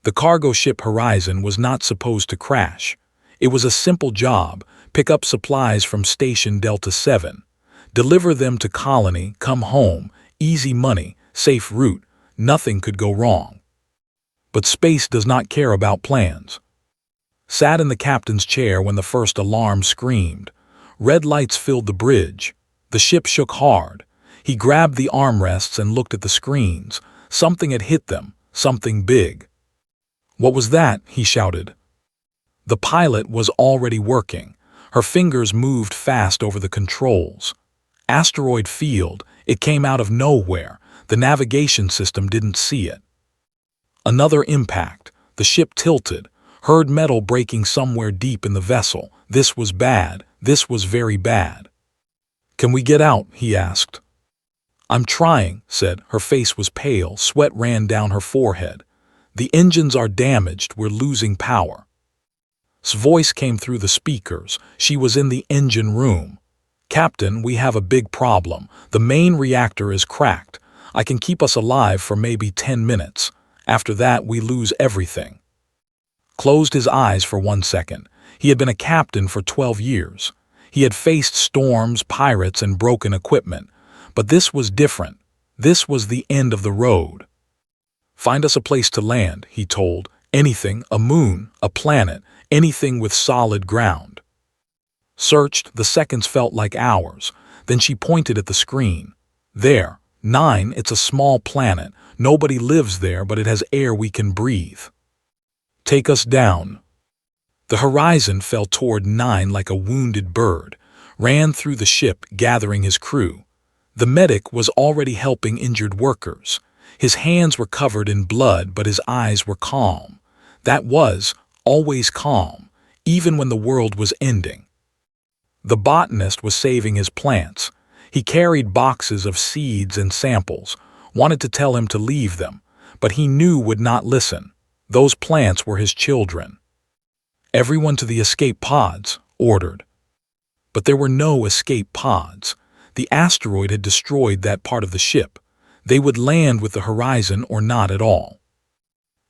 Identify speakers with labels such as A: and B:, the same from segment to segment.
A: The cargo ship Horizon was not supposed to crash. It was a simple job: pick up supplies from Station Delta 7. Deliver them to Colony, come home, easy money, safe route, nothing could go wrong. But space does not care about plans. Sat in the captain's chair when the first alarm screamed. Red lights filled the bridge. The ship shook hard. He grabbed the armrests and looked at the screens. Something had hit them, something big. "What was that?" he shouted. The pilot was already working. Her fingers moved fast over the controls. Asteroid field, it came out of nowhere. The navigation system didn't see it. Another impact. The ship tilted. Heard metal breaking somewhere deep in the vessel. This was bad. This was very bad. "Can we get out?" he asked. "I'm trying," said. Her face was pale. Sweat ran down her forehead. "The engines are damaged. We're losing power." His voice came through the speakers. She was in the engine room. "Captain, we have a big problem. The main reactor is cracked. I can keep us alive for maybe 10 minutes. After that, we lose everything." Closed his eyes for 1 second. He had been a captain for 12 years. He had faced storms, pirates, and broken equipment. But this was different. This was the end of the road. "Find us a place to land," he told. "Anything, a moon, a planet, anything with solid ground." Searched, the seconds felt like hours. Then she pointed at the screen. "There, 9, it's a small planet. Nobody lives there, but it has air we can breathe. Take us down." The Horizon fell toward 9 like a wounded bird, ran through the ship, gathering his crew. The medic was already helping injured workers. His hands were covered in blood, but his eyes were calm. That was always calm, even when the world was ending. The botanist was saving his plants. He carried boxes of seeds and samples, wanted to tell him to leave them, but he knew would not listen. Those plants were his children. "Everyone to the escape pods," ordered. But there were no escape pods. The asteroid had destroyed that part of the ship. They would land with the Horizon or not at all.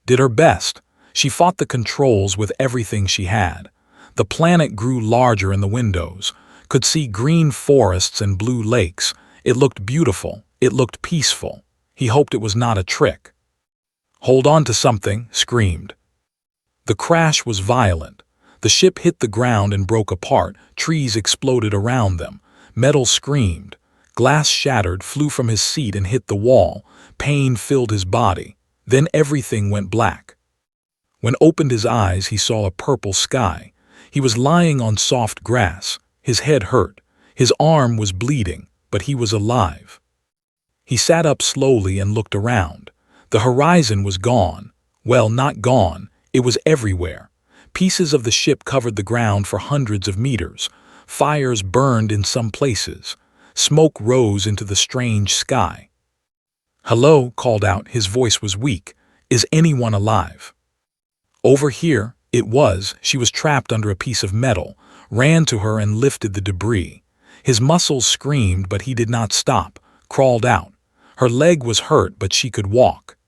A: Did her best. She fought the controls with everything she had. The planet grew larger in the windows, could see green forests and blue lakes. It looked beautiful. It looked peaceful. He hoped it was not a trick. "Hold on to something," screamed. The crash was violent. The ship hit the ground and broke apart. Trees exploded around them. Metal screamed. Glass shattered, flew from his seat and hit the wall. Pain filled his body. Then everything went black. When opened his eyes, he saw a purple sky. He was lying on soft grass. His head hurt. His arm was bleeding, but he was alive. He sat up slowly and looked around. The Horizon was gone. Well, not gone. It was everywhere. Pieces of the ship covered the ground for hundreds of meters. Fires burned in some places. Smoke rose into the strange sky. "Hello," called out. His voice was weak. "Is anyone alive?" "Over here." It was. She was trapped under a piece of metal, ran to her and lifted the debris. His muscles screamed, but he did not stop, crawled out. Her leg was hurt, but she could walk.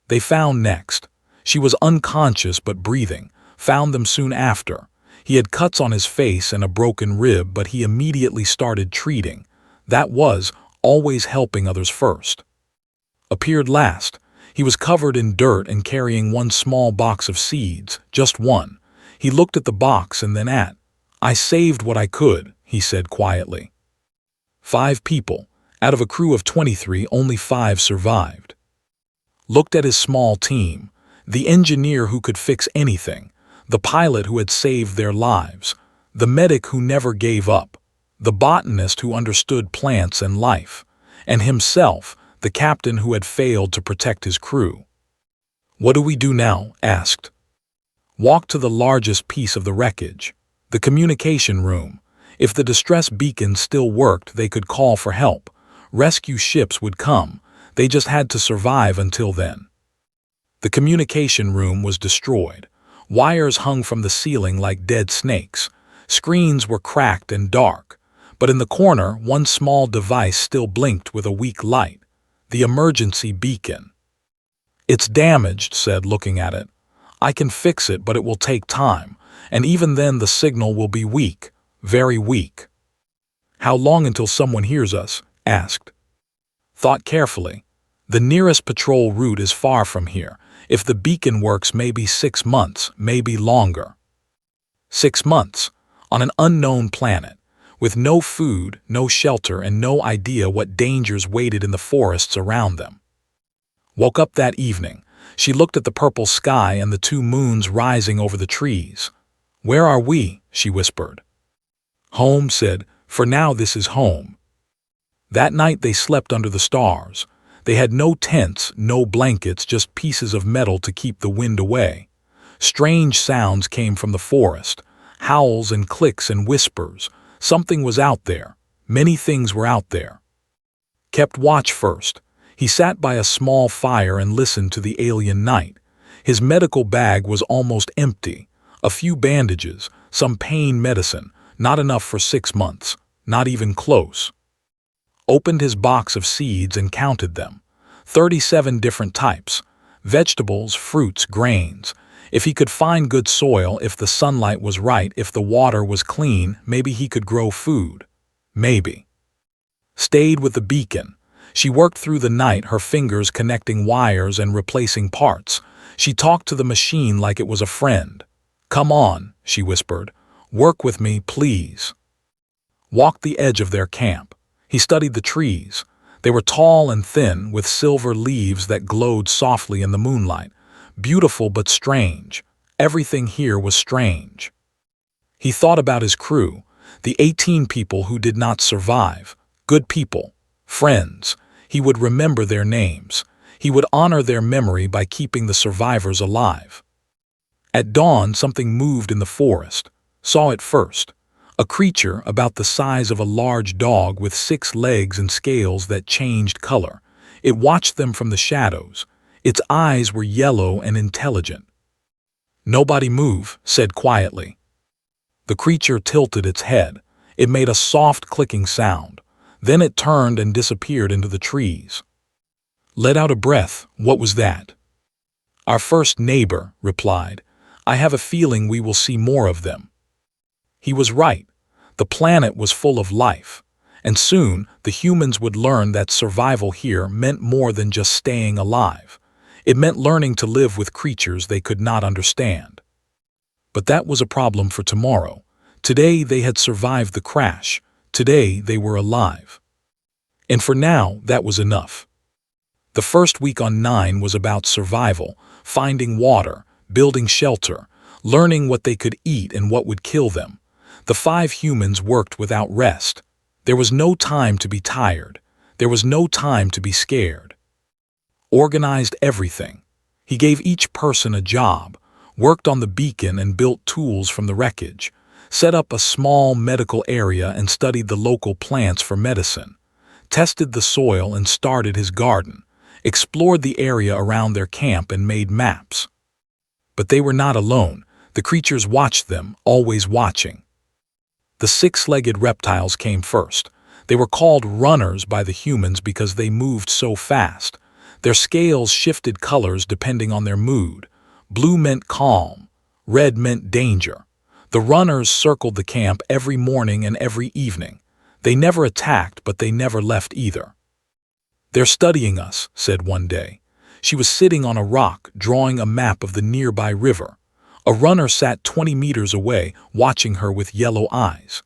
A: They found next. She was unconscious but breathing. Found them soon after. He had cuts on his face and a broken rib, but he immediately started treating. That was always helping others first. Appeared last. He was covered in dirt and carrying one small box of seeds, just one. He looked at the box and then at. "I saved what I could," he said quietly. 5 people. Out of a crew of 23, only 5 survived. Looked at his small team. The engineer who could fix anything. The pilot who had saved their lives. The medic who never gave up. The botanist who understood plants and life. And himself, the captain who had failed to protect his crew. "What do we do now?" asked. "Walk to the largest piece of the wreckage. The communication room. If the distress beacon still worked, they could call for help. Rescue ships would come. They just had to survive until then." The communication room was destroyed. Wires hung from the ceiling like dead snakes. Screens were cracked and dark. But in the corner, one small device still blinked with a weak light. The emergency beacon. It's damaged, said, looking at it. I can fix it, but it will take time, and even then the signal will be weak, very weak. How long until someone hears us? Asked. Thought carefully. The nearest patrol route is far from here. If the beacon works, maybe 6 months, maybe longer. 6 months, on an unknown planet, with no food, no shelter, and no idea what dangers waited in the forests around them. Woke up that evening. She looked at the purple sky and the 2 moons rising over the trees. Where are we? She whispered. Home, said. For now this is home. That night they slept under the stars. They had no tents, no blankets, just pieces of metal to keep the wind away. Strange sounds came from the forest, howls and clicks and whispers. Something was out there. Many things were out there. Kept watch first. He sat by a small fire and listened to the alien night. His medical bag was almost empty. A few bandages, some pain medicine, not enough for 6 months, not even close. Opened his box of seeds and counted them. 37 different types. Vegetables, fruits, grains. If he could find good soil, if the sunlight was right, if the water was clean, maybe he could grow food. Maybe. Stayed with the beacon. She worked through the night, her fingers connecting wires and replacing parts. She talked to the machine like it was a friend. Come on, she whispered. Work with me, please. Walked the edge of their camp. He studied the trees. They were tall and thin, with silver leaves that glowed softly in the moonlight. Beautiful but strange. Everything here was strange. He thought about his crew, the 18 people who did not survive. Good people. Friends. He would remember their names. He would honor their memory by keeping the survivors alive. At dawn, something moved in the forest. Saw it first. A creature about the size of a large dog with 6 legs and scales that changed color. It watched them from the shadows. Its eyes were yellow and intelligent. Nobody move, said quietly. The creature tilted its head. It made a soft clicking sound. Then it turned and disappeared into the trees. Let out a breath. What was that? Our first neighbor, replied. I have a feeling we will see more of them. He was right. The planet was full of life, and soon the humans would learn that survival here meant more than just staying alive. It meant learning to live with creatures they could not understand. But that was a problem for tomorrow. Today they had survived the crash. Today they were alive. And for now, that was enough. The first week on 9 was about survival, finding water, building shelter, learning what they could eat and what would kill them. The 5 humans worked without rest. There was no time to be tired. There was no time to be scared. Organized everything. He gave each person a job, worked on the beacon and built tools from the wreckage, set up a small medical area and studied the local plants for medicine, tested the soil and started his garden, explored the area around their camp and made maps. But they were not alone. The creatures watched them, always watching. The 6-legged reptiles came first. They were called runners by the humans because they moved so fast. Their scales shifted colors depending on their mood. Blue meant calm. Red meant danger. The runners circled the camp every morning and every evening. They never attacked, but they never left either. They're studying us, said one day. She was sitting on a rock, drawing a map of the nearby river. A runner sat 20 meters away, watching her with yellow eyes.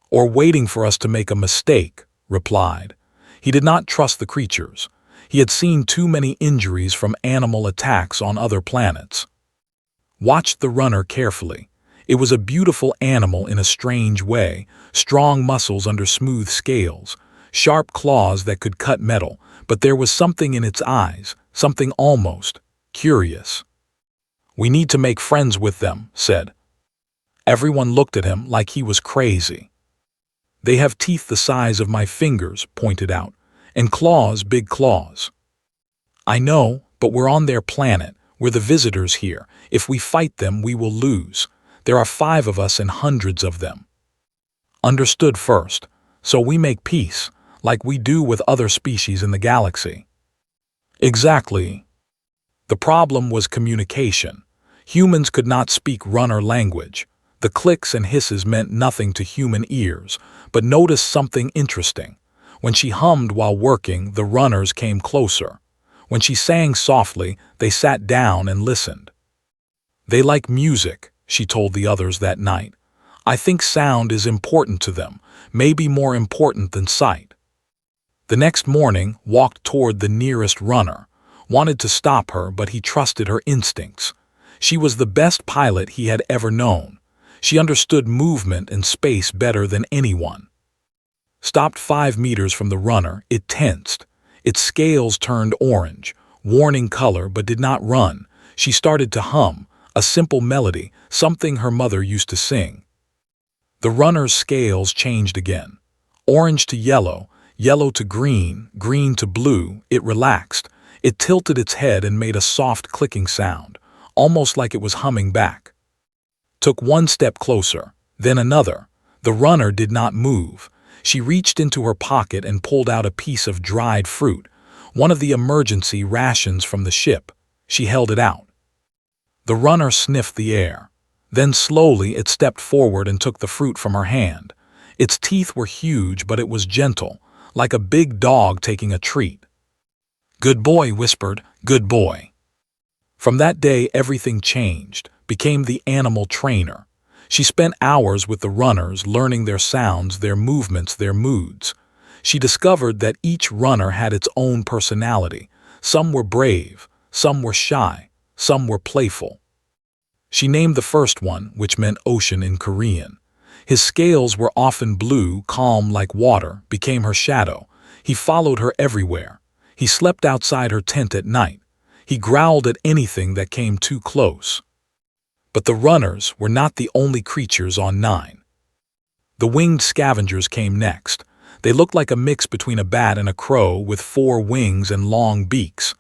A: Or waiting for us to make a mistake, replied. He did not trust the creatures. He had seen too many injuries from animal attacks on other planets. Watched the runner carefully. It was a beautiful animal in a strange way, strong muscles under smooth scales, sharp claws that could cut metal, but there was something in its eyes, something almost curious. We need to make friends with them, said. Everyone looked at him like he was crazy. They have teeth the size of my fingers, pointed out, and claws, big claws. I know, but we're on their planet. We're the visitors here. If we fight them, we will lose. There are 5 of us and hundreds of them. Understood first. So we make peace, like we do with other species in the galaxy. Exactly. The problem was communication. Humans could not speak runner language. The clicks and hisses meant nothing to human ears, but noticed something interesting. When she hummed while working, the runners came closer. When she sang softly, they sat down and listened. "They like music," she told the others that night. "I think sound is important to them, maybe more important than sight." The next morning, walked toward the nearest runner. Wanted to stop her, but he trusted her instincts. She was the best pilot he had ever known. She understood movement and space better than anyone. Stopped 5 meters from the runner, it tensed. Its scales turned orange, warning color, but did not run. She started to hum, a simple melody, something her mother used to sing. The runner's scales changed again. Orange to yellow, yellow to green, green to blue. It relaxed. It tilted its head and made a soft clicking sound, almost like it was humming back. Took one step closer, then another. The runner did not move. She reached into her pocket and pulled out a piece of dried fruit, one of the emergency rations from the ship. She held it out. The runner sniffed the air. Then slowly it stepped forward and took the fruit from her hand. Its teeth were huge, but it was gentle, like a big dog taking a treat. "Good boy," whispered, "good boy." From that day everything changed, became the animal trainer. She spent hours with the runners, learning their sounds, their movements, their moods. She discovered that each runner had its own personality. Some were brave, some were shy, some were playful. She named the first one, which meant ocean in Korean. His scales were often blue, calm like water, became her shadow. He followed her everywhere. He slept outside her tent at night. He growled at anything that came too close. But the runners were not the only creatures on 9. The winged scavengers came next. They looked like a mix between a bat and a crow, with 4 wings and long beaks.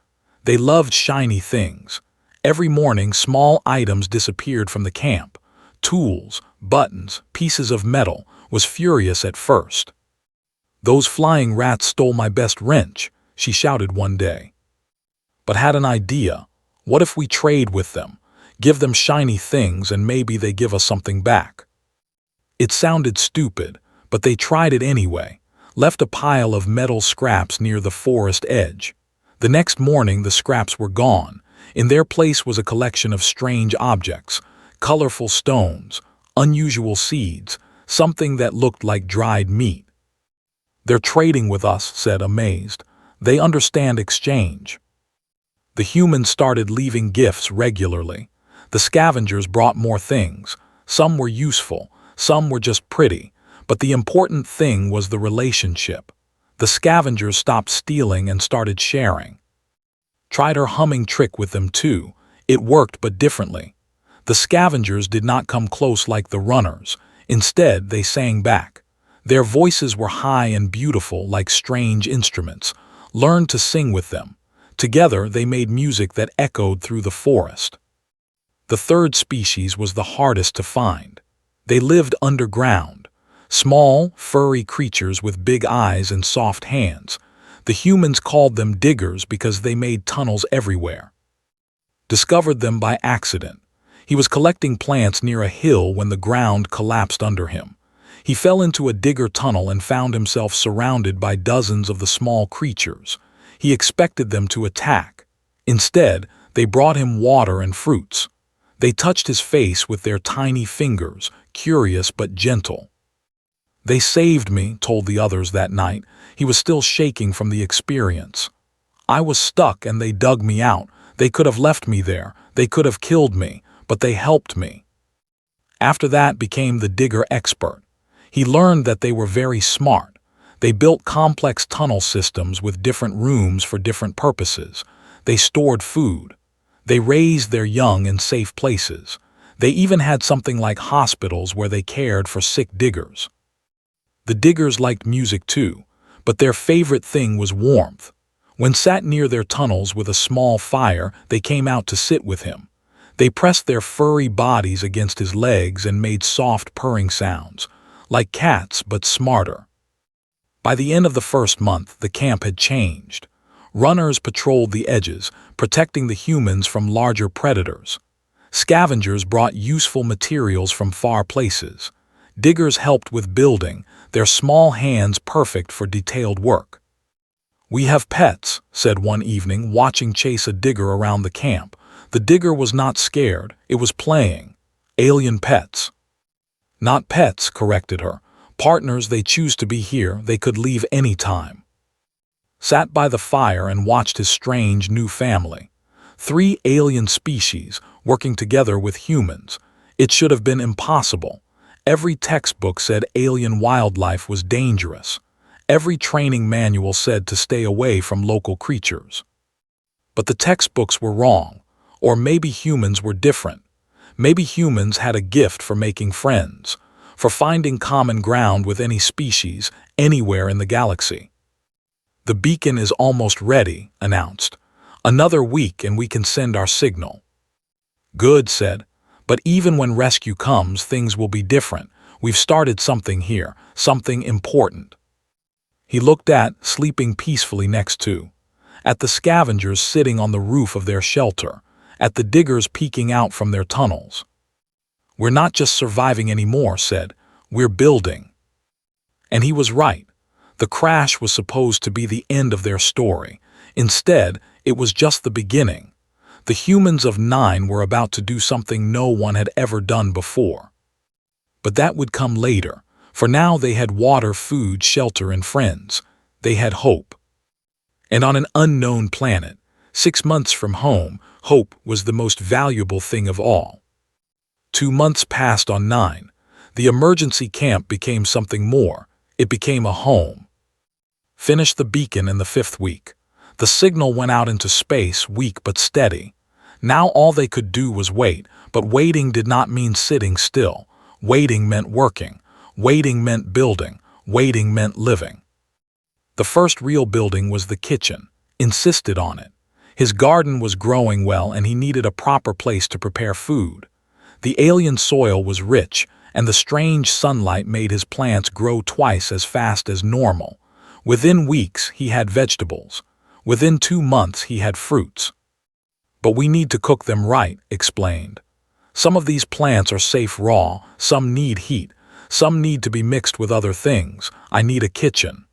A: They loved shiny things. Every morning small items disappeared from the camp. Tools, buttons, pieces of metal. Was furious at first. "Those flying rats stole my best wrench," she shouted one day. But had an idea. What if we trade with them? Give them shiny things and maybe they give us something back. It sounded stupid, but they tried it anyway. Left a pile of metal scraps near the forest edge. The next morning the scraps were gone. In their place was a collection of strange objects, colorful stones, unusual seeds, something that looked like dried meat. "They're trading with us," said, amazed. "They understand exchange." The humans started leaving gifts regularly. The scavengers brought more things. Some were useful, some were just pretty, but the important thing was the relationship. The scavengers stopped stealing and started sharing. Tried her humming trick with them too. It worked, but differently. The scavengers did not come close like the runners. Instead, they sang back. Their voices were high and beautiful like strange instruments. Learned to sing with them. Together, they made music that echoed through the forest. The third species was the hardest to find. They lived underground. Small, furry creatures with big eyes and soft hands. The humans called them diggers because they made tunnels everywhere. Discovered them by accident. He was collecting plants near a hill when the ground collapsed under him. He fell into a digger tunnel and found himself surrounded by dozens of the small creatures. He expected them to attack. Instead, they brought him water and fruits. They touched his face with their tiny fingers, curious but gentle. "They saved me," told the others that night. He was still shaking from the experience. "I was stuck and they dug me out. They could have left me there. They could have killed me, but they helped me." After that became the digger expert. He learned that they were very smart. They built complex tunnel systems with different rooms for different purposes. They stored food. They raised their young in safe places. They even had something like hospitals where they cared for sick diggers. The diggers liked music too, but their favorite thing was warmth. When sat near their tunnels with a small fire, they came out to sit with him. They pressed their furry bodies against his legs and made soft purring sounds, like cats but smarter. By the end of the first month, the camp had changed. Runners patrolled the edges, protecting the humans from larger predators. Scavengers brought useful materials from far places. Diggers helped with building, their small hands perfect for detailed work. "We have pets," said one evening, watching Chase a digger around the camp. The digger was not scared, it was playing. "Alien pets." "Not pets," corrected her. "Partners, they choose to be here, they could leave any time." Sat by the fire and watched his strange new family. 3 alien species working together with humans. It should have been impossible. Every textbook said alien wildlife was dangerous. Every training manual said to stay away from local creatures. But the textbooks were wrong. Or maybe humans were different. Maybe humans had a gift for making friends, for finding common ground with any species, anywhere in the galaxy. "The beacon is almost ready," announced. "Another week and we can send our signal." "Good," said. "But even when rescue comes, things will be different. We've started something here, something important." He looked sleeping peacefully next to, at the scavengers sitting on the roof of their shelter, at the diggers peeking out from their tunnels. "We're not just surviving anymore," said. "We're building." And he was right. The crash was supposed to be the end of their story. Instead, it was just the beginning. The humans of 9 were about to do something no one had ever done before. But that would come later. For now they had water, food, shelter, and friends. They had hope. And on an unknown planet, 6 months from home, hope was the most valuable thing of all. 2 months passed on 9. The emergency camp became something more. It became a home. Finished the beacon in the 5th week. The signal went out into space, weak but steady. Now all they could do was wait, but waiting did not mean sitting still. Waiting meant working. Waiting meant building. Waiting meant living. The first real building was the kitchen. Insisted on it. His garden was growing well and he needed a proper place to prepare food. The alien soil was rich, and the strange sunlight made his plants grow twice as fast as normal. Within weeks, he had vegetables. Within 2 months, he had fruits. "But we need to cook them right," explained. "Some of these plants are safe raw, some need heat, some need to be mixed with other things. I need a kitchen."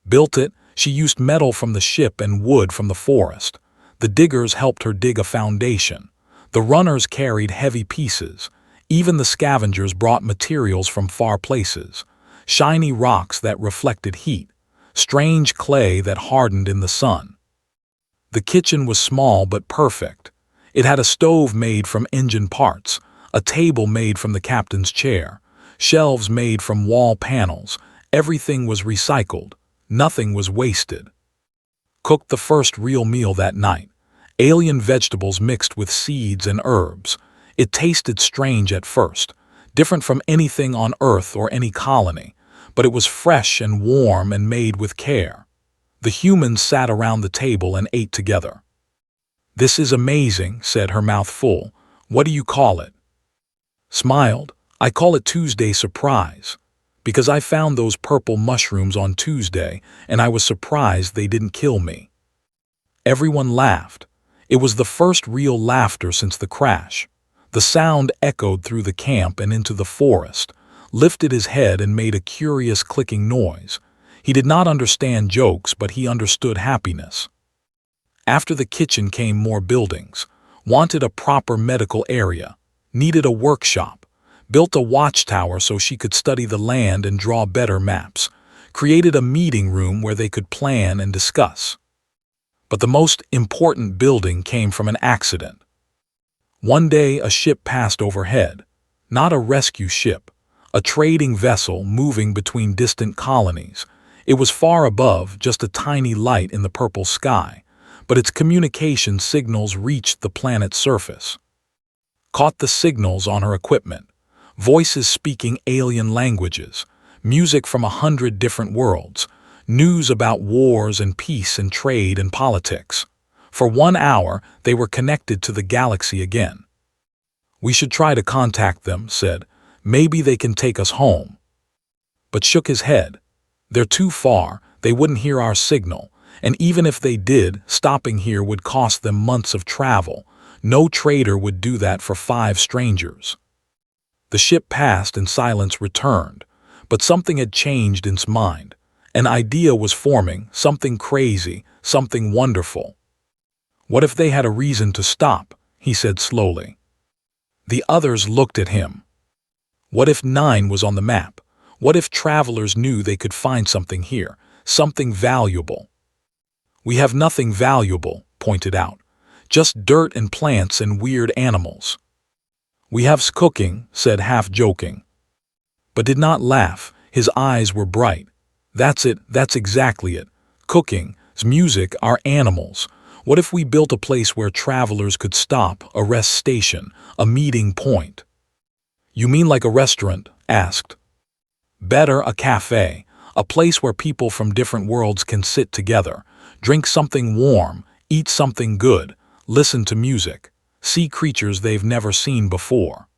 A: Built it. She used metal from the ship and wood from the forest. The diggers helped her dig a foundation. The runners carried heavy pieces. Even the scavengers brought materials from far places. Shiny rocks that reflected heat. Strange clay that hardened in the sun. The kitchen was small but perfect. It had a stove made from engine parts, a table made from the captain's chair, shelves made from wall panels. Everything was recycled. Nothing was wasted. Cooked the first real meal that night. Alien vegetables mixed with seeds and herbs. It tasted strange at first, different from anything on Earth or any colony, but it was fresh and warm and made with care. The humans sat around the table and ate together. "This is amazing," said, her mouth full. "What do you call it?" Smiled. "I call it Tuesday Surprise, because I found those purple mushrooms on Tuesday and I was surprised they didn't kill me." Everyone laughed. It was the first real laughter since the crash. The sound echoed through the camp and into the forest, lifted his head and made a curious clicking noise. He did not understand jokes, but he understood happiness. After the kitchen came more buildings. Wanted a proper medical area. Needed a workshop. Built a watchtower so she could study the land and draw better maps. Created a meeting room where they could plan and discuss. But the most important building came from an accident. One day a ship passed overhead. Not a rescue ship. A trading vessel moving between distant colonies. It was far above, just a tiny light in the purple sky, but its communication signals reached the planet's surface. Caught the signals on her equipment. Voices speaking alien languages. Music from 100 different worlds. News about wars and peace and trade and politics. For 1 hour, they were connected to the galaxy again. "We should try to contact them," said. "Maybe they can take us home." But shook his head. "They're too far, they wouldn't hear our signal, And even if they did, stopping here would cost them months of travel. No trader would do that for 5 strangers. The ship passed and silence returned, but something had changed in its mind. An idea was forming, something crazy, something wonderful. What if they had a reason to stop? He said slowly. The others looked at him. What if 9 was on the map? What if travelers knew they could find something here, something valuable? We have nothing valuable, pointed out. Just dirt and plants and weird animals. We have cooking, said half joking. But did not laugh, his eyes were bright. That's it, that's exactly it. Cooking, music, our animals. What if we built a place where travelers could stop, a rest station, a meeting point? You mean like a restaurant? Asked. Better, a cafe, a place where people from different worlds can sit together, drink something warm, eat something good, listen to music, see creatures they've never seen before.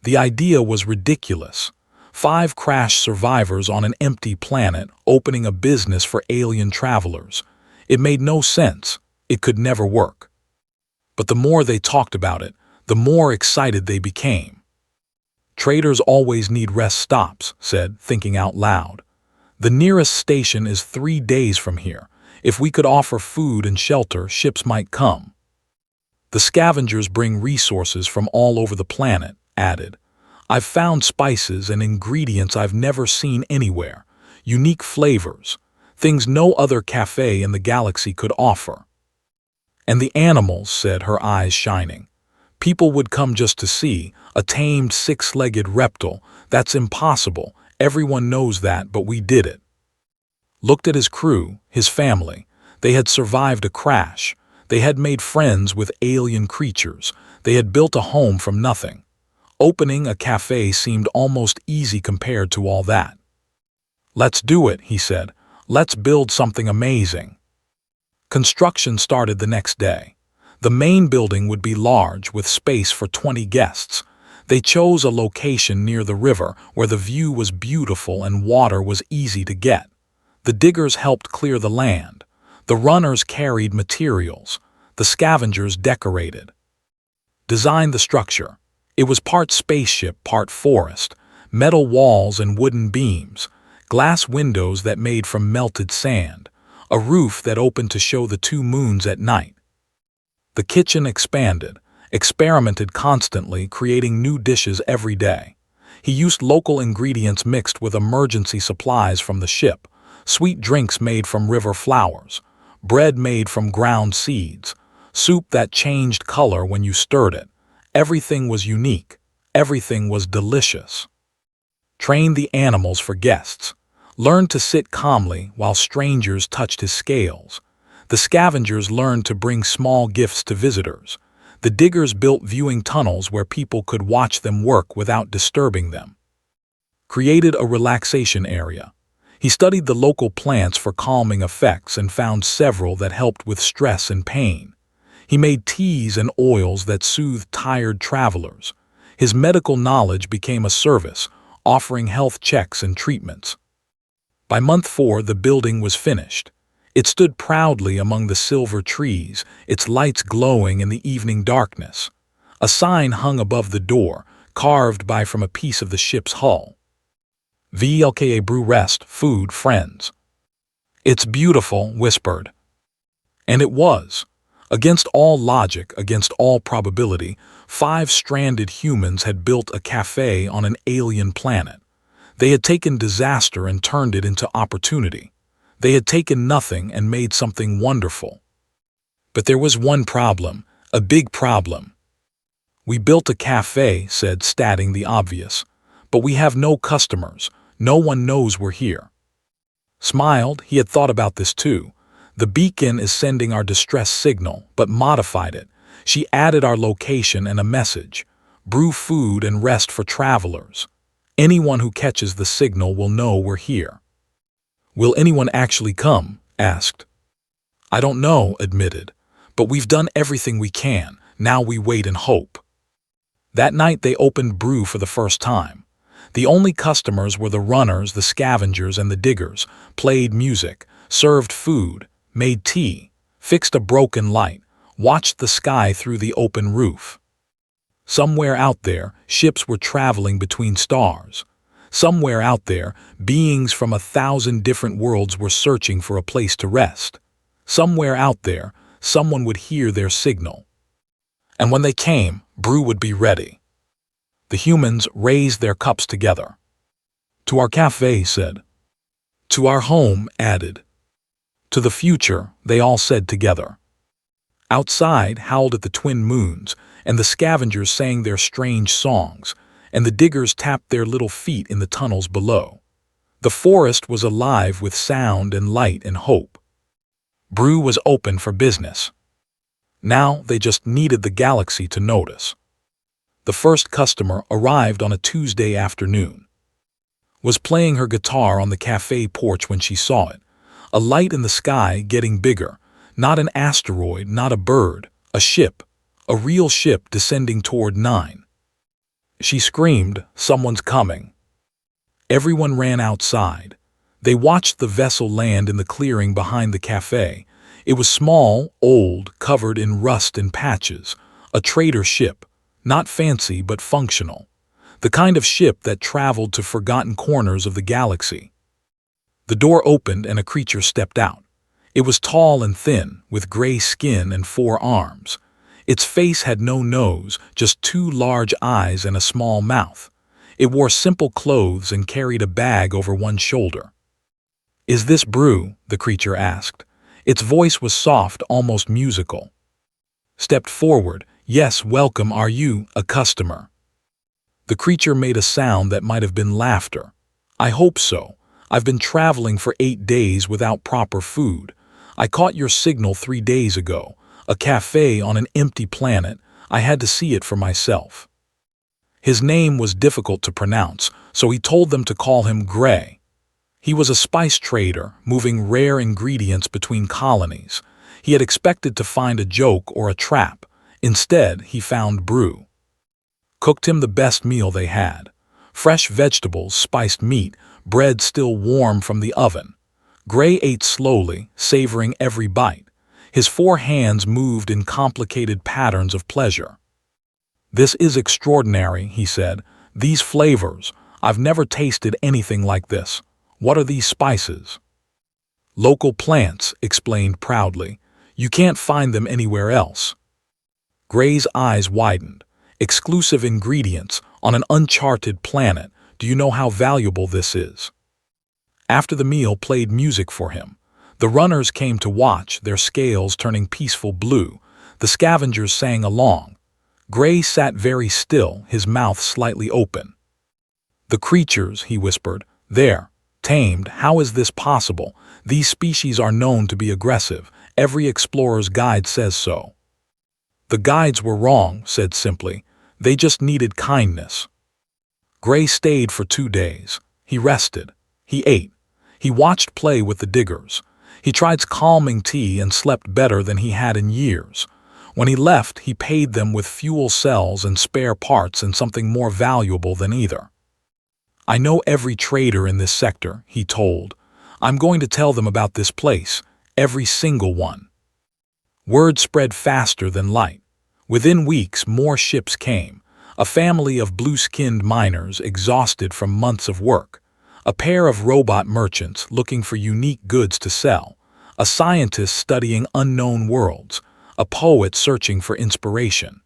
A: The idea was ridiculous. 5 crash survivors on an empty planet opening a business for alien travelers. It made no sense. It could never work. But the more they talked about it, the more excited they became. Traders always need rest stops, said, thinking out loud. The nearest station is 3 days from here. If we could offer food and shelter, ships might come. The scavengers bring resources from all over the planet, added. I've found spices and ingredients I've never seen anywhere, unique flavors, things no other cafe in the galaxy could offer. And the animals, said, her eyes shining. People would come just to see, a tamed 6-legged reptile. That's impossible. Everyone knows that, but we did it. Looked at his crew, his family. They had survived a crash. They had made friends with alien creatures. They had built a home from nothing. Opening a cafe seemed almost easy compared to all that. Let's do it, he said. Let's build something amazing. Construction started the next day. The main building would be large, with space for 20 guests. They chose a location near the river where the view was beautiful and water was easy to get. The diggers helped clear the land. The runners carried materials. The scavengers decorated. Designed the structure. It was part spaceship, part forest, metal walls and wooden beams, glass windows that made from melted sand, a roof that opened to show the 2 moons at night. The kitchen expanded, experimented constantly, creating new dishes every day. He used local ingredients mixed with emergency supplies from the ship, sweet drinks made from river flowers, bread made from ground seeds, soup that changed color when you stirred it. Everything was unique. Everything was delicious. Trained the animals for guests. Learned to sit calmly while strangers touched his scales. The scavengers learned to bring small gifts to visitors. The diggers built viewing tunnels where people could watch them work without disturbing them. Created a relaxation area. He studied the local plants for calming effects and found several that helped with stress and pain. He made teas and oils that soothed tired travelers. His medical knowledge became a service, offering health checks and treatments. By month 4, the building was finished. It stood proudly among the silver trees, its lights glowing in the evening darkness. A sign hung above the door, carved from a piece of the ship's hull. VLKA brew rest, food, friends. It's beautiful, whispered. And it was. Against all logic, against all probability, 5 stranded humans had built a cafe on an alien planet. They had taken disaster and turned it into opportunity. They had taken nothing and made something wonderful. But there was one problem, a big problem. We built a cafe, said, stating the obvious, but we have no customers. No one knows we're here. Smiled, he had thought about this too. The beacon is sending our distress signal, but modified it. She added our location and a message. Brew food and rest for travelers. Anyone who catches the signal will know we're here. Will anyone actually come? Asked. I don't know, admitted. But we've done everything we can. Now we wait and hope. That night they opened brew for the first time. The only customers were the runners, the scavengers, and the diggers, played music, served food, made tea, fixed a broken light, watched the sky through the open roof. Somewhere out there, ships were traveling between stars. Somewhere out there, beings from 1,000 different worlds were searching for a place to rest. Somewhere out there, someone would hear their signal. And when they came, brew would be ready. The humans raised their cups together. To our cafe, said. To our home, added. To the future, they all said together. Outside howled at the twin moons, and the scavengers sang their strange songs, and the diggers tapped their little feet in the tunnels below. The forest was alive with sound and light and hope. Brew was open for business. Now they just needed the galaxy to notice. The first customer arrived on a Tuesday afternoon. Was playing her guitar on the cafe porch when she saw it. A light in the sky getting bigger. Not an asteroid, not a bird. A ship. A real ship descending toward 9. She screamed, "Someone's coming." Everyone ran outside. They watched the vessel land in the clearing behind the cafe. It was small, old, covered in rust and patches. A trader ship. Not fancy but functional. The kind of ship that traveled to forgotten corners of the galaxy. The door opened and a creature stepped out. It was tall and thin, with gray skin and 4 arms. Its face had no nose, just 2 large eyes and a small mouth. It wore simple clothes and carried a bag over one shoulder. "Is this Brew?" the creature asked. Its voice was soft, almost musical. Stepped forward. "Yes, welcome. Are you a customer?" The creature made a sound that might have been laughter. "I hope so. I've been traveling for 8 days without proper food. I caught your signal 3 days ago. A cafe on an empty planet. I had to see it for myself." His name was difficult to pronounce, so he told them to call him Gray. He was a spice trader, moving rare ingredients between colonies. He had expected to find a joke or a trap. Instead, he found Brew. Cooked him the best meal they had. Fresh vegetables, spiced meat, bread still warm from the oven. Gray ate slowly, savoring every bite. His 4 hands moved in complicated patterns of pleasure. "This is extraordinary," he said. "These flavors, I've never tasted anything like this. What are these spices?" "Local plants," explained proudly. "You can't find them anywhere else." Gray's eyes widened. "Exclusive ingredients on an uncharted planet. Do you know how valuable this is?" After the meal played music for him. The runners came to watch, their scales turning peaceful blue. The scavengers sang along. Gray sat very still, his mouth slightly open. "The creatures," he whispered. "There. Tamed. How is this possible? These species are known to be aggressive. Every explorer's guide says so." "The guides were wrong," said simply. "They just needed kindness." Gray stayed for 2 days. He rested. He ate. He watched play with the diggers. He tried calming tea and slept better than he had in years. When he left, he paid them with fuel cells and spare parts and something more valuable than either. "I know every trader in this sector," he told. "I'm going to tell them about this place, every single one." Word spread faster than light. Within weeks, more ships came. A family of blue-skinned miners exhausted from months of work. A pair of robot merchants looking for unique goods to sell. A scientist studying unknown worlds. A poet searching for inspiration.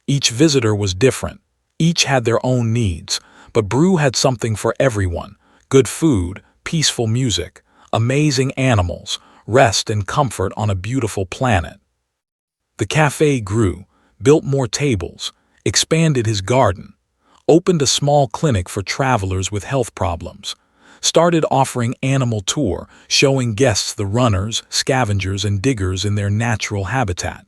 A: Each visitor was different. Each had their own needs. But Brew had something for everyone. Good food, peaceful music, amazing animals, rest and comfort on a beautiful planet. The cafe grew, built more tables, expanded his garden, opened a small clinic for travelers with health problems, started offering animal tour, showing guests the runners, scavengers, and diggers in their natural habitat.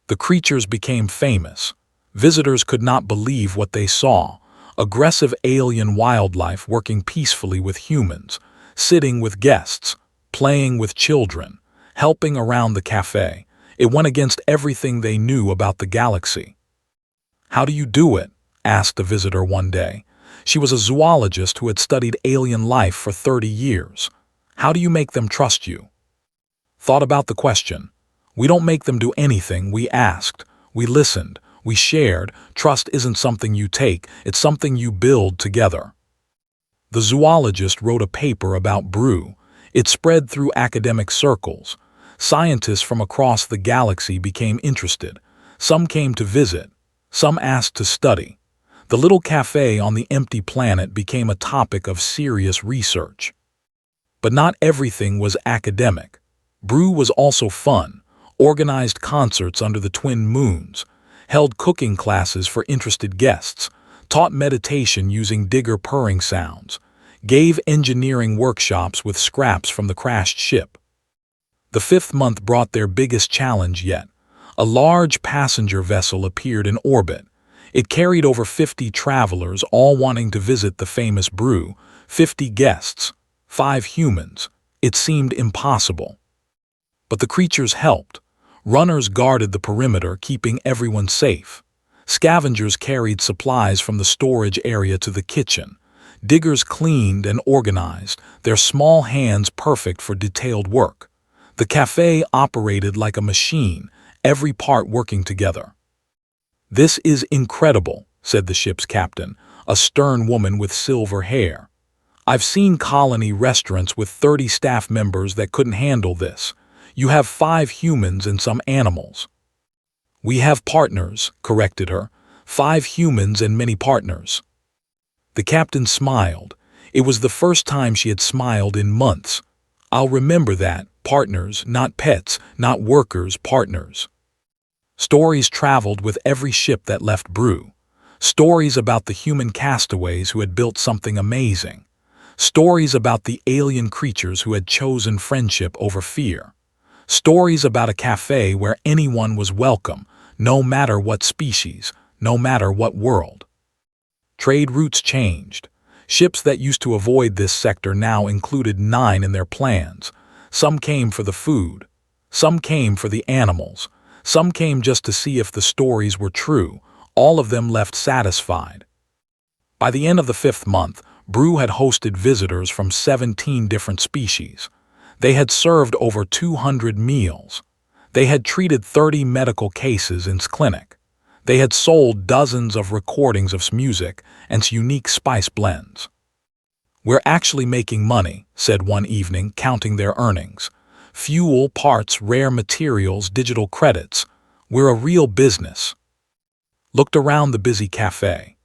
A: The creatures became famous. Visitors could not believe what they saw. Aggressive alien wildlife working peacefully with humans, sitting with guests, playing with children, helping around the cafe. It went against everything they knew about the galaxy. "How do you do it?" asked a visitor one day. She was a zoologist who had studied alien life for 30 years. "How do you make them trust you?" Thought about the question. We don't make them do anything, we asked. We listened. We shared. Trust isn't something you take, it's something you build together. The zoologist wrote a paper about Brew. It spread through academic circles. Scientists from across the galaxy became interested. Some came to visit. Some asked to study. The little cafe on the empty planet became a topic of serious research. But not everything was academic. Brew was also fun. Organized concerts under the twin moons, held cooking classes for interested guests, taught meditation using digger purring sounds, gave engineering workshops with scraps from the crashed ship. The 5th month brought their biggest challenge yet. A large passenger vessel appeared in orbit. It carried over 50 travelers, all wanting to visit the famous Brew, 50 guests, 5 humans. It seemed impossible. But the creatures helped. Runners guarded the perimeter, keeping everyone safe. Scavengers carried supplies from the storage area to the kitchen. Diggers cleaned and organized, their small hands perfect for detailed work. The cafe operated like a machine, every part working together. "This is incredible," said the ship's captain, a stern woman with silver hair. "I've seen colony restaurants with 30 staff members that couldn't handle this. You have 5 humans and some animals." "We have partners," corrected her. 5 humans and many partners." The captain smiled. It was the first time she had smiled in months. "I'll remember that. Partners, not pets, not workers, partners." Stories traveled with every ship that left Brew. Stories about the human castaways who had built something amazing. Stories about the alien creatures who had chosen friendship over fear. Stories about a cafe where anyone was welcome, no matter what species, no matter what world. Trade routes changed. Ships that used to avoid this sector now included 9 in their plans. Some came for the food. Some came for the animals. Some came just to see if the stories were true. All of them left satisfied. By the end of the 5th month, Brew had hosted visitors from 17 different species. They had served over 200 meals. They had treated 30 medical cases in its clinic. They had sold dozens of recordings of music and unique spice blends. "We're actually making money," said one evening, counting their earnings. "Fuel, parts, rare materials, digital credits. We're a real business." Looked around the busy cafe.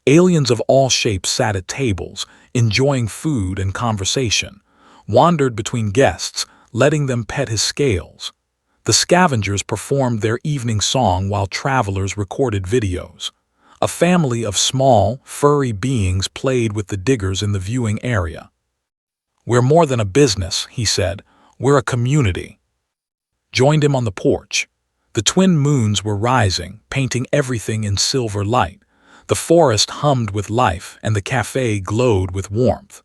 A: Aliens of all shapes sat at tables, enjoying food and conversation. Wandered between guests, letting them pet his scales. The scavengers performed their evening song while travelers recorded videos. A family of small, furry beings played with the diggers in the viewing area. "We're more than a business," he said. "We're a community." Joined him on the porch. The twin moons were rising, painting everything in silver light. The forest hummed with life, and the cafe glowed with warmth.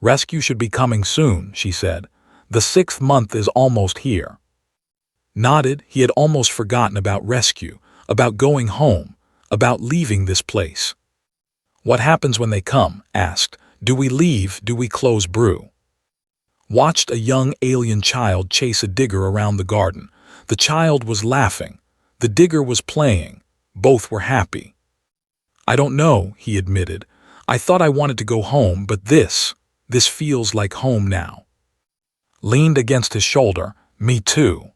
A: "Rescue should be coming soon," she said. "The 6th month is almost here." Nodded. He had almost forgotten about rescue, about going home, about leaving this place. "What happens when they come?" asked. "Do we leave? Do we close Brew?" Watched a young alien child chase a digger around the garden. The child was laughing. The digger was playing. Both were happy. "I don't know," he admitted. "I thought I wanted to go home, but this feels like home now." Leaned against his shoulder. "Me too."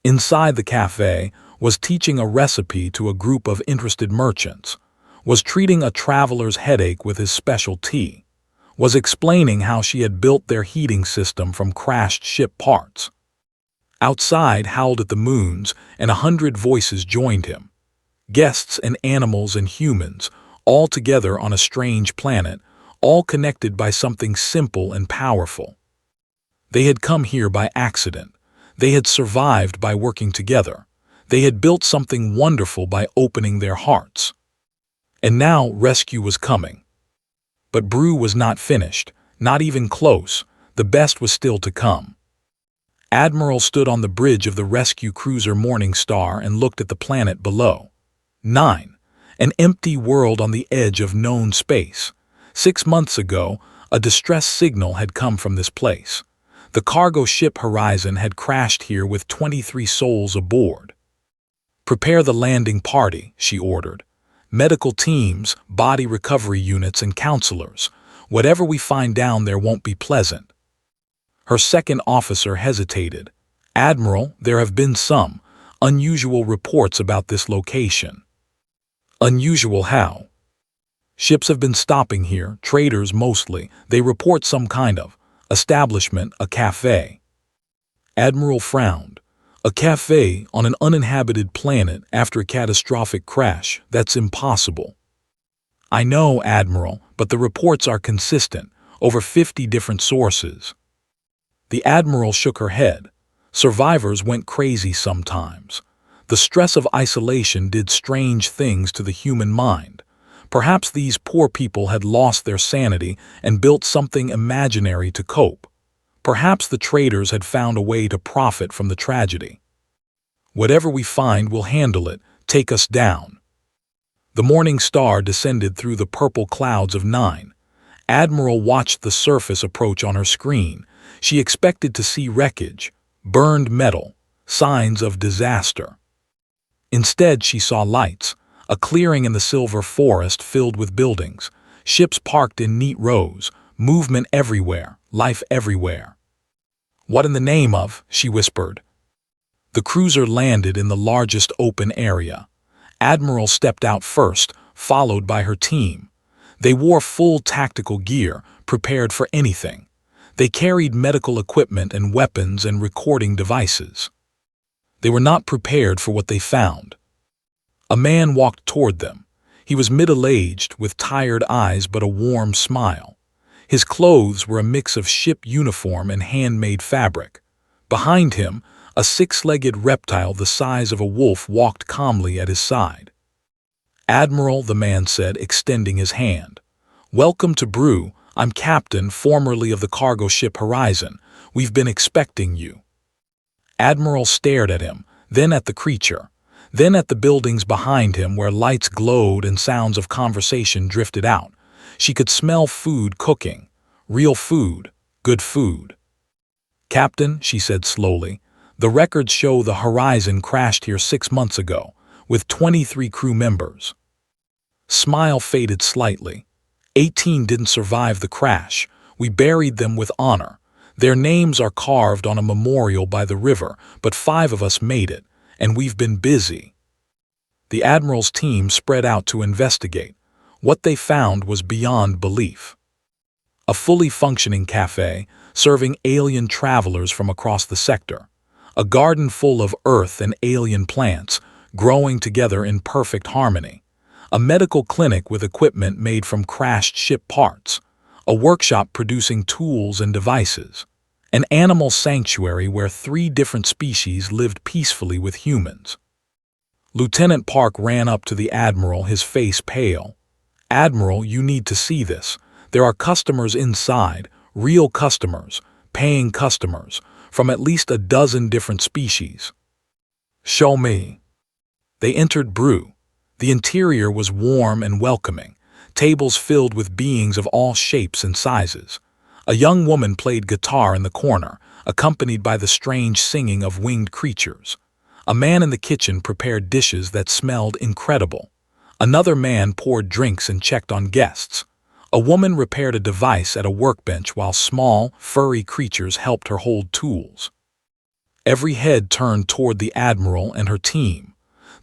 A: Inside the cafe, was teaching a recipe to a group of interested merchants. Was treating a traveler's headache with his special tea. Was explaining how she had built their heating system from crashed ship parts. Outside howled at the moons, and 100 voices joined him. Guests and animals and humans, all together on a strange planet, all connected by something simple and powerful. They had come here by accident. They had survived by working together. They had built something wonderful by opening their hearts. And now rescue was coming. But Brew was not finished, not even close. The best was still to come. Admiral stood on the bridge of the rescue cruiser Morning Star and looked at the planet below. 9. An empty world on the edge of known space. 6 months ago, a distress signal had come from this place. The cargo ship Horizon had crashed here with 23 souls aboard. "Prepare the landing party," she ordered. "Medical teams, body recovery units, and counselors. Whatever we find down there won't be pleasant." Her second officer hesitated. "Admiral, there have been some unusual reports about this location." "Unusual how?" "Ships have been stopping here, traders mostly. They report some kind of establishment, a cafe." Admiral frowned. "A cafe on an uninhabited planet after a catastrophic crash? That's impossible." "I know, Admiral, but the reports are consistent. Over 50 different sources." The Admiral shook her head. "Survivors went crazy sometimes. The stress of isolation did strange things to the human mind. Perhaps these poor people had lost their sanity and built something imaginary to cope. Perhaps the traders had found a way to profit from the tragedy. Whatever we find, we'll handle it. Take us down." The morning star descended through the purple clouds of 9. Admiral watched the surface approach on her screen. She expected to see wreckage, burned metal, signs of disaster. Instead, she saw lights, a clearing in the silver forest filled with buildings, ships parked in neat rows, movement everywhere, life everywhere. "What in the name of?" she whispered. The cruiser landed in the largest open area. Admiral stepped out first, followed by her team. They wore full tactical gear, prepared for anything. They carried medical equipment and weapons and recording devices. They were not prepared for what they found. A man walked toward them. He was middle-aged, with tired eyes but a warm smile. His clothes were a mix of ship uniform and handmade fabric. Behind him, a six-legged reptile the size of a wolf walked calmly at his side. "Admiral," the man said, extending his hand. "Welcome to Brew. I'm Captain, formerly of the cargo ship Horizon. We've been expecting you." Admiral stared at him, then at the creature, then at the buildings behind him where lights glowed and sounds of conversation drifted out. She could smell food cooking. Real food. Good food. "Captain," she said slowly, "the records show the Horizon crashed here 6 months ago, with 23 crew members." Smile faded slightly. 18 didn't survive the crash. We buried them with honor. Their names are carved on a memorial by the river, but 5 of us made it, and we've been busy. The Admiral's team spread out to investigate. What they found was beyond belief. A fully functioning cafe, serving alien travelers from across the sector. A garden full of Earth and alien plants, growing together in perfect harmony. A medical clinic with equipment made from crashed ship parts. A workshop producing tools and devices. An animal sanctuary where 3 different species lived peacefully with humans. Lieutenant Park ran up to the Admiral, his face pale. "Admiral, you need to see this. There are customers inside, real customers, paying customers, from at least a dozen different species." "Show me." They entered Brew. The interior was warm and welcoming, tables filled with beings of all shapes and sizes. A young woman played guitar in the corner, accompanied by the strange singing of winged creatures. A man in the kitchen prepared dishes that smelled incredible. Another man poured drinks and checked on guests. A woman repaired a device at a workbench while small, furry creatures helped her hold tools. Every head turned toward the Admiral and her team.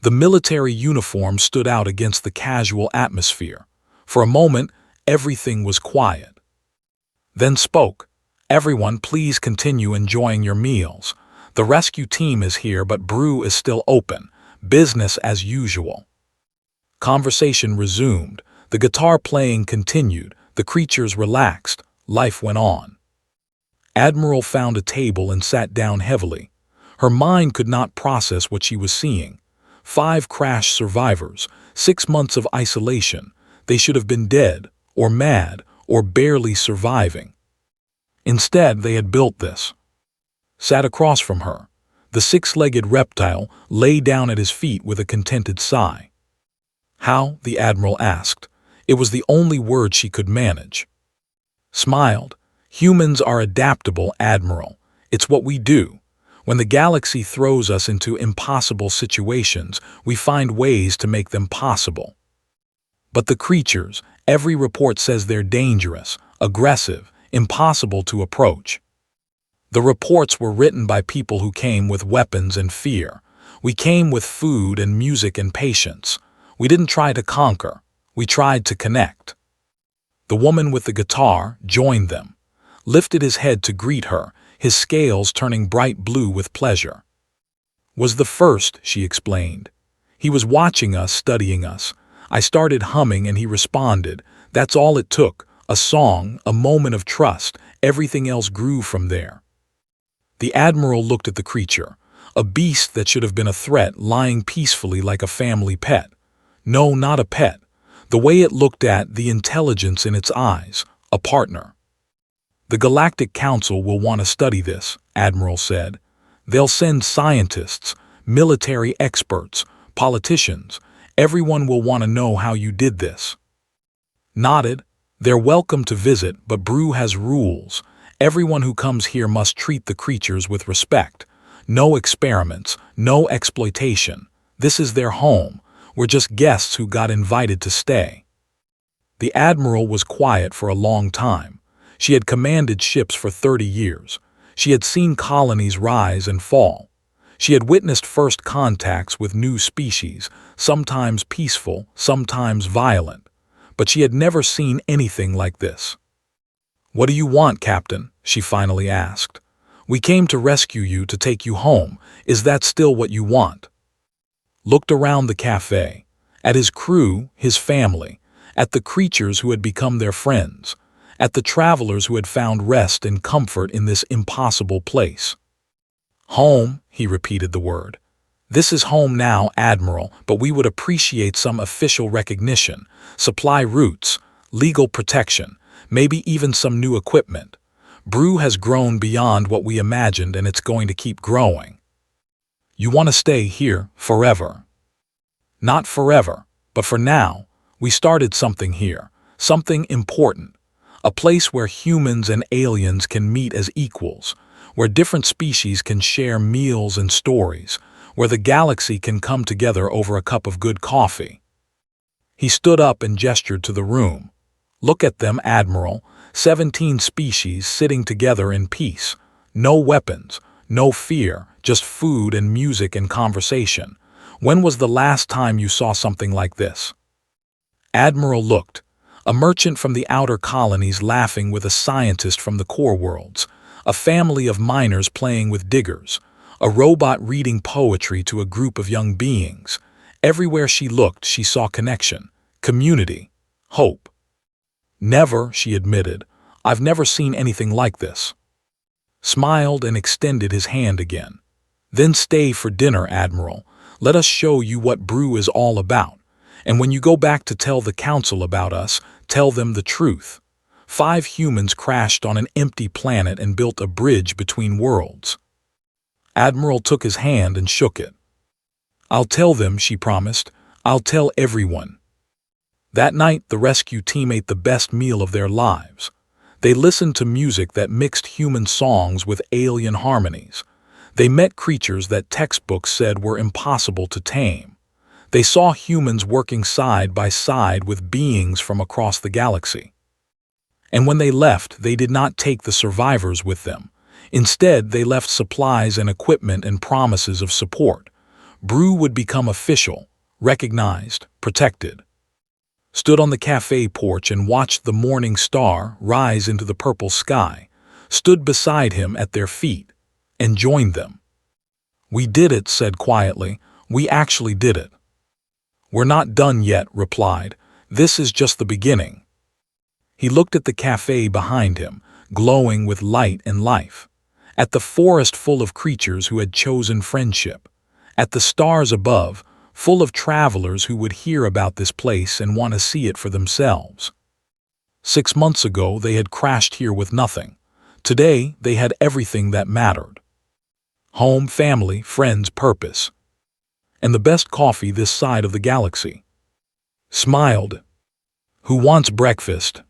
A: The military uniform stood out against the casual atmosphere. For a moment, everything was quiet. Then spoke. "Everyone, please continue enjoying your meals. The rescue team is here, but Brew is still open. Business as usual." Conversation resumed. The guitar playing continued. The creatures relaxed. Life went on. Admiral found a table and sat down heavily. Her mind could not process what she was seeing. 5 crash survivors, 6 months of isolation. They should have been dead, or mad, or barely surviving. Instead, they had built this. Sat across from her. The 6-legged reptile lay down at his feet with a contented sigh. "How?" the Admiral asked. It was the only word she could manage. Smiled. "Humans are adaptable, Admiral. It's what we do. When the galaxy throws us into impossible situations, we find ways to make them possible. But the creatures, every report says they're dangerous, aggressive, impossible to approach. The reports were written by people who came with weapons and fear. We came with food and music and patience. We didn't try to conquer. We tried to connect. The woman with the guitar joined them, lifted his head to greet her, his scales turning bright blue with pleasure. Was the first, she explained. He was watching us, studying us. I started humming and he responded. That's all it took, a song, a moment of trust. Everything else grew from there. The Admiral looked at the creature, a beast that should have been a threat, lying peacefully like a family pet. No, not a pet. The way it looked at, the intelligence in its eyes, a partner. The Galactic Council will want to study this, Admiral said. They'll send scientists, military experts, politicians. Everyone will want to know how you did this. Nodded. They're welcome to visit, but Brew has rules. Everyone who comes here must treat the creatures with respect. No experiments, no exploitation. This is their home. We're just guests who got invited to stay. The Admiral was quiet for a long time. She had commanded ships for 30 years. She had seen colonies rise and fall. She had witnessed first contacts with new species, sometimes peaceful, sometimes violent. But she had never seen anything like this. "What do you want, Captain?" she finally asked. "We came to rescue you, to take you home. Is that still what you want?" Looked around the cafe, at his crew, his family, at the creatures who had become their friends, at the travelers who had found rest and comfort in this impossible place. "Home," he repeated the word. "This is home now, Admiral, but we would appreciate some official recognition, supply routes, legal protection, maybe even some new equipment. Brew has grown beyond what we imagined and it's going to keep growing. You want to stay here forever." "Not forever, but for now. We started something here, something important. A place where humans and aliens can meet as equals, where different species can share meals and stories, where the galaxy can come together over a cup of good coffee." He stood up and gestured to the room. "Look at them, Admiral. 17 species sitting together in peace. No weapons, no fear, just food and music and conversation. When was the last time you saw something like this?" Admiral looked. A merchant from the outer colonies laughing with a scientist from the core worlds. A family of miners playing with diggers. A robot reading poetry to a group of young beings. Everywhere she looked, she saw connection, community, hope. "Never," she admitted. "I've never seen anything like this." Smiled and extended his hand again. "Then stay for dinner, Admiral. Let us show you what Brew is all about. And when you go back to tell the Council about us, tell them the truth. 5 humans crashed on an empty planet and built a bridge between worlds." Admiral took his hand and shook it. "I'll tell them," she promised. "I'll tell everyone." That night, the rescue team ate the best meal of their lives. They listened to music that mixed human songs with alien harmonies. They met creatures that textbooks said were impossible to tame. They saw humans working side by side with beings from across the galaxy. And when they left, they did not take the survivors with them. Instead, they left supplies and equipment and promises of support. Brew would become official, recognized, protected. Stood on the cafe porch and watched the morning star rise into the purple sky. Stood beside him at their feet and joined them. "We did it," said quietly. "We actually did it." "We're not done yet," replied. "This is just the beginning." He looked at the cafe behind him, glowing with light and life. At the forest full of creatures who had chosen friendship. At the stars above, full of travelers who would hear about this place and want to see it for themselves. 6 months ago, they had crashed here with nothing. Today, they had everything that mattered. Home, family, friends, purpose. And the best coffee this side of the galaxy. Smiled. "Who wants breakfast?"